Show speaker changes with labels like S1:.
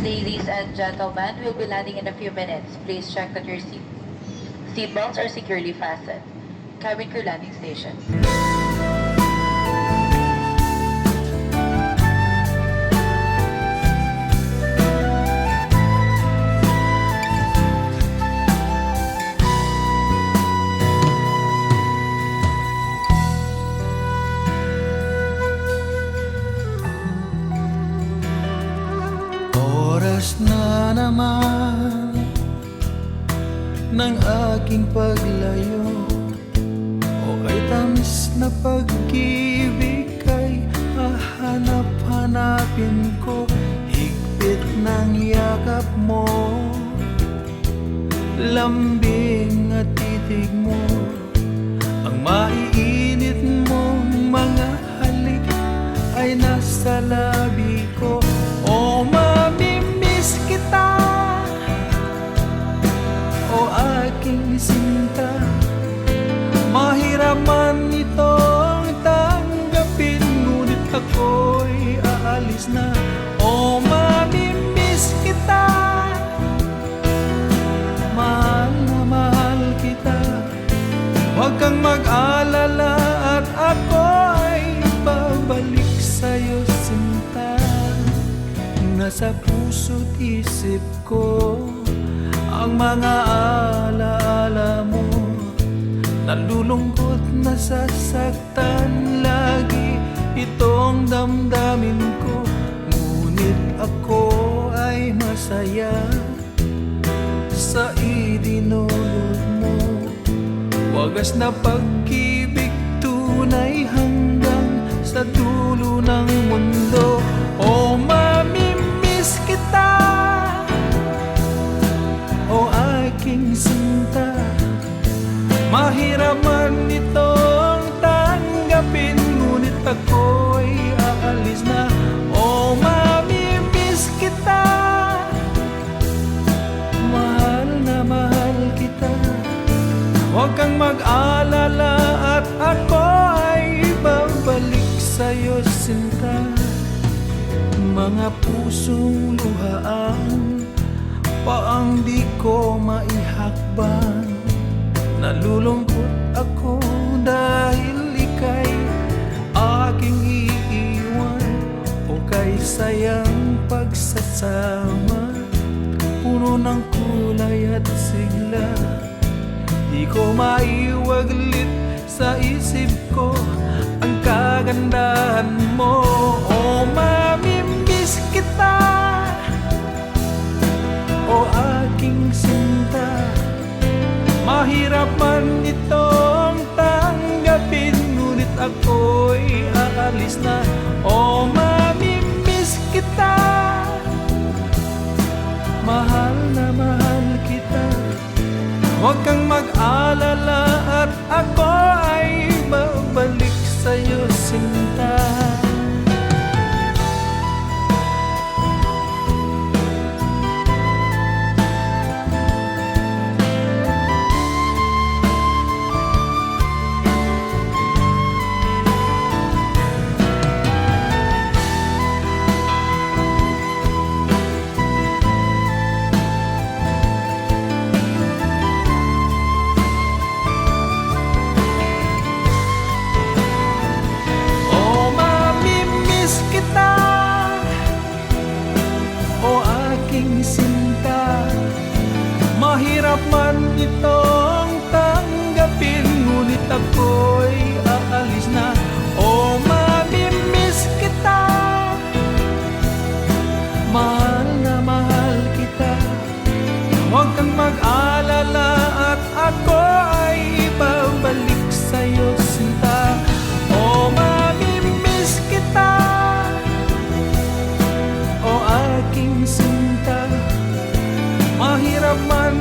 S1: Ladies and gentlemen, we'll be landing in a few minutes. Please check that your seatbelts are securely fastened. Cabin crew landing station.
S2: Oras na naman ng aking paglayo, o kay tamis na pag-ibig kay hahanap-hanapin ko. Higpit ng yakap mo, lambing at titig mo, ang maiinit mong mga halik ay nasa labi ko. O mamimiss kita, o aking sinta, mahirap man itong tanggapin, ngunit ako'y aalis na. O mamimiss kita, mahal na mahal kita, huwag kang mag-alala at ako ay babalik sa'yo, sinta. Nasa puso't isip ko ang mga alaala mo, nalulungkot, nasasaktan lagi itong damdamin ko. Ngunit ako ay masaya sa idinulot mo, wagas na pag-ibig, tunay hanggang sa dulo ng mundo. O mamimiss kita, o aking sinta, mahirap man itong tanggapin, ngunit ako'y aalis na. O mamimiss kita, mahal na mahal kita, huwag kang mag-alala at ako ay babalik sa'yo, sinta. Mga pusong luhaan paang di ko maihakbang, nalulungkot ako dahil ika'y aking iiwan, o kay sayang pagsasama, puno ng kulay at sigla. Di ko maiwaglit sa isip ko ang kagandahan mo. O mamimiss kita, o aking sinta, mahirap man itong tanggapin, ngunit ako'y aalis na. O mamimiss kita, mahal na mahal kita, huwag kang mag-alala at ako ay babalik sa'yo, sinta. Sinta, mahirap man itong tanggapin, ngunit ako'y aalis na. O mamimiss kita, mahal na mahal kita, huwag kang mag-alala at ako ay babalik sa'yo, sinta. O mamimiss kita, o aking sinta, mahirap man